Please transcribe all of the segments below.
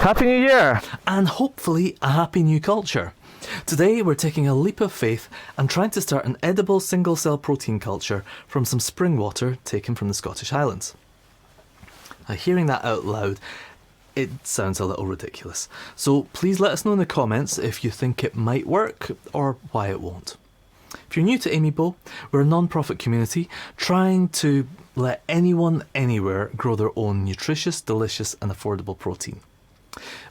Happy New Year! And hopefully a happy new culture. Today we're taking a leap of faith and trying to start an edible single-cell protein culture from some spring water taken from the Scottish Highlands. Now, hearing that out loud, it sounds a little ridiculous. So please let us know in the comments if you think it might work or why it won't. If you're new to Amiibo, we're a non-profit community trying to let anyone anywhere grow their own nutritious, delicious and affordable protein.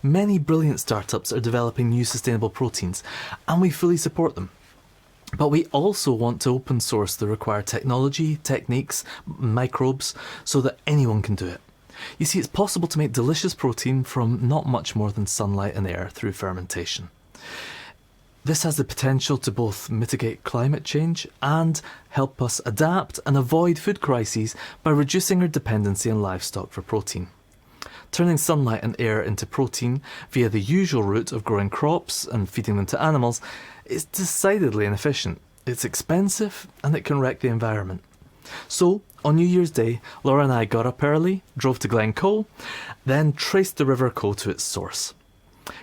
Many brilliant startups are developing new sustainable proteins, and we fully support them. But we also want to open source the required technology, techniques, microbes, so that anyone can do it. You see, it's possible to make delicious protein from not much more than sunlight and air through fermentation. This has the potential to both mitigate climate change and help us adapt and avoid food crises by reducing our dependency on livestock for protein. Turning sunlight and air into protein via the usual route of growing crops and feeding them to animals is decidedly inefficient. It's expensive and it can wreck the environment. So, on New Year's Day, Laura and I got up early, drove to Glencoe, then traced the River Coe to its source.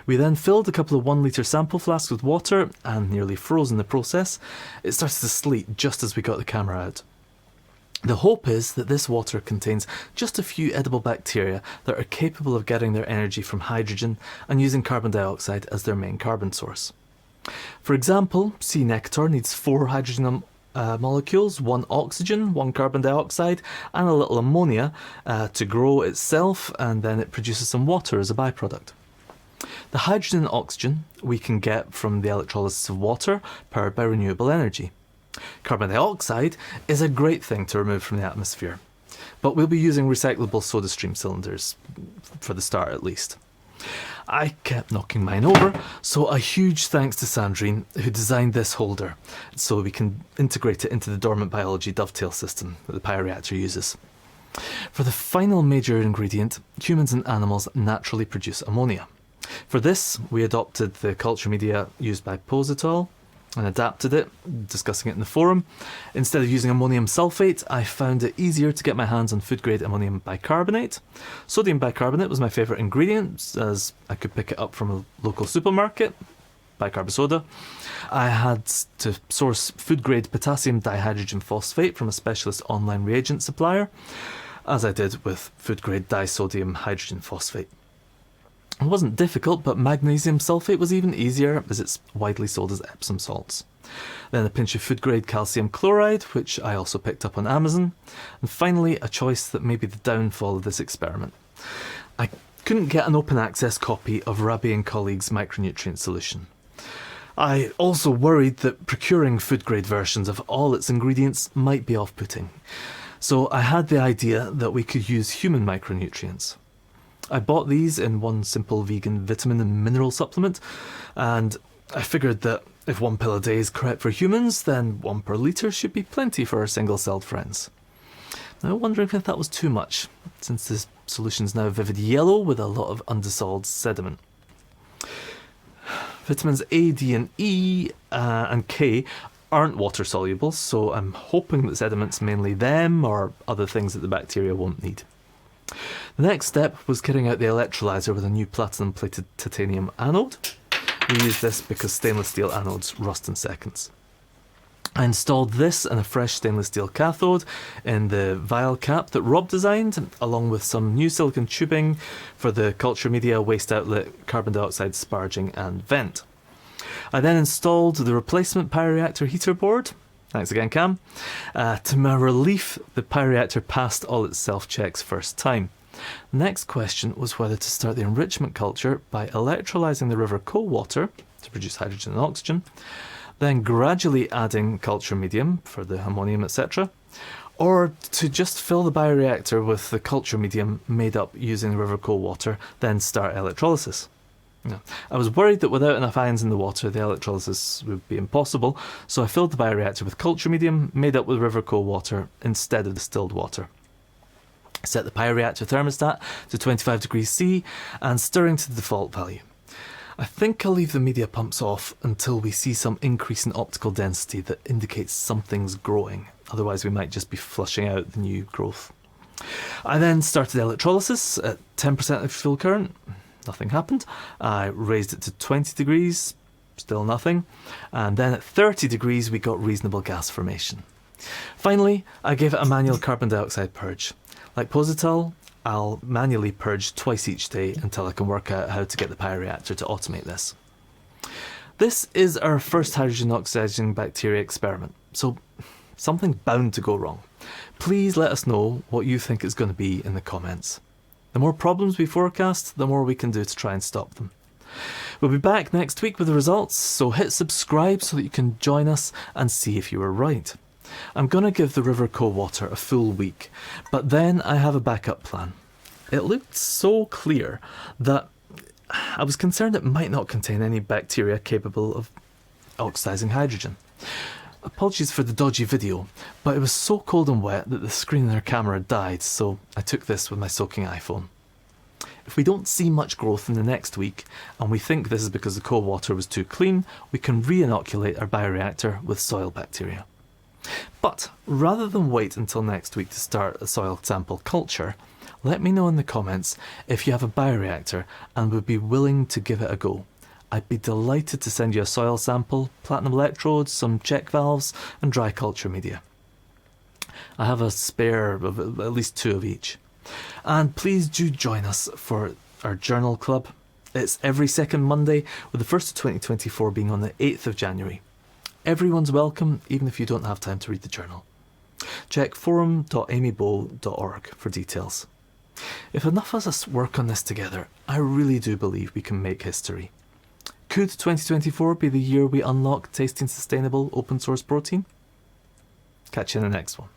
We then filled a couple of 1 litre sample flasks with water and nearly froze in the process. It started to sleet just as we got the camera out. The hope is that this water contains just a few edible bacteria that are capable of getting their energy from hydrogen and using carbon dioxide as their main carbon source. For example, sea nectar needs 4 hydrogen molecules, 1 oxygen, 1 carbon dioxide and a little ammonia to grow itself, and then it produces some water as a byproduct. The hydrogen and oxygen we can get from the electrolysis of water powered by renewable energy. Carbon dioxide is a great thing to remove from the atmosphere, but we'll be using recyclable soda stream cylinders, for the start at least. I kept knocking mine over, so a huge thanks to Sandrine, who designed this holder, so we can integrate it into the dormant biology dovetail system that the bioreactor uses. For the final major ingredient, humans and animals naturally produce ammonia. For this, we adopted the culture media used by Positol and adapted it, discussing it in the forum. Instead of using ammonium sulfate, I found it easier to get my hands on food-grade ammonium bicarbonate. Sodium bicarbonate was my favourite ingredient, as I could pick it up from a local supermarket, bicarb soda. I had to source food-grade potassium dihydrogen phosphate from a specialist online reagent supplier, as I did with food-grade disodium hydrogen phosphate. It wasn't difficult, but magnesium sulfate was even easier, as it's widely sold as Epsom salts. Then a pinch of food-grade calcium chloride, which I also picked up on Amazon. And finally, a choice that may be the downfall of this experiment. I couldn't get an open access copy of Rabi and colleagues' micronutrient solution. I also worried that procuring food-grade versions of all its ingredients might be off-putting. So I had the idea that we could use human micronutrients. I bought these in one simple vegan vitamin and mineral supplement, and I figured that if 1 pill a day is correct for humans, then 1 per litre should be plenty for our single-celled friends. Now, I'm wondering if that was too much, since this solution is now vivid yellow with a lot of undissolved sediment. Vitamins A, D and E and K aren't water soluble, so I'm hoping that sediment's mainly them or other things that the bacteria won't need. The next step was kitting out the electrolyser with a new platinum-plated titanium anode. We use this because stainless steel anodes rust in seconds. I installed this and a fresh stainless steel cathode in the vial cap that Rob designed, along with some new silicon tubing for the culture media, waste outlet, carbon dioxide sparging and vent. I then installed the replacement bioreactor heater board. Thanks again, Cam. To my relief, the bioreactor passed all its self-checks first time. The next question was whether to start the enrichment culture by electrolysing the River Coe water to produce hydrogen and oxygen, then gradually adding culture medium for the ammonium, etc., or to just fill the bioreactor with the culture medium made up using the River Coe water, then start electrolysis. No. I was worried that without enough ions in the water, the electrolysis would be impossible, so I filled the bioreactor with culture medium made up with River Coe water instead of distilled water. Set the bioreactor thermostat to 25 degrees C and stirring to the default value. I think I'll leave the media pumps off until we see some increase in optical density that indicates something's growing, otherwise we might just be flushing out the new growth. I then started electrolysis at 10% of full current. nothing happened. I raised it to 20 degrees, still nothing. And then at 30 degrees, we got reasonable gas formation. Finally, I gave it a manual carbon dioxide purge. Like Positol, I'll manually purge twice each day until I can work out how to get the bioreactor to automate this. This is our first hydrogen oxidizing bacteria experiment, so something's bound to go wrong. Please let us know what you think it's going to be in the comments. The more problems we forecast, the more we can do to try and stop them. We'll be back next week with the results, so hit subscribe so that you can join us and see if you were right. I'm going to give the Rivercoe water a full week, but then I have a backup plan. It looked so clear that I was concerned it might not contain any bacteria capable of oxidizing hydrogen. Apologies for the dodgy video, but it was so cold and wet that the screen in our camera died, so I took this with my soaking iPhone. If we don't see much growth in the next week, and we think this is because the cold water was too clean, we can re-inoculate our bioreactor with soil bacteria. But rather than wait until next week to start a soil sample culture, let me know in the comments if you have a bioreactor and would be willing to give it a go. I'd be delighted to send you a soil sample, platinum electrodes, some check valves and dry culture media. I have a spare of at least 2 of each. And please do join us for our journal club. It's every second Monday, with the first of 2024 being on the 8th of January. Everyone's welcome, even if you don't have time to read the journal. Check forum.amybow.org for details. If enough of us work on this together, I really do believe we can make history. Could 2024 be the year we unlock tasting sustainable open source protein? Catch you in the next one.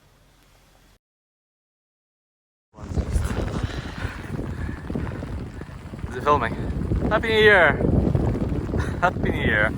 Is it filming? Happy New Year! Happy New Year!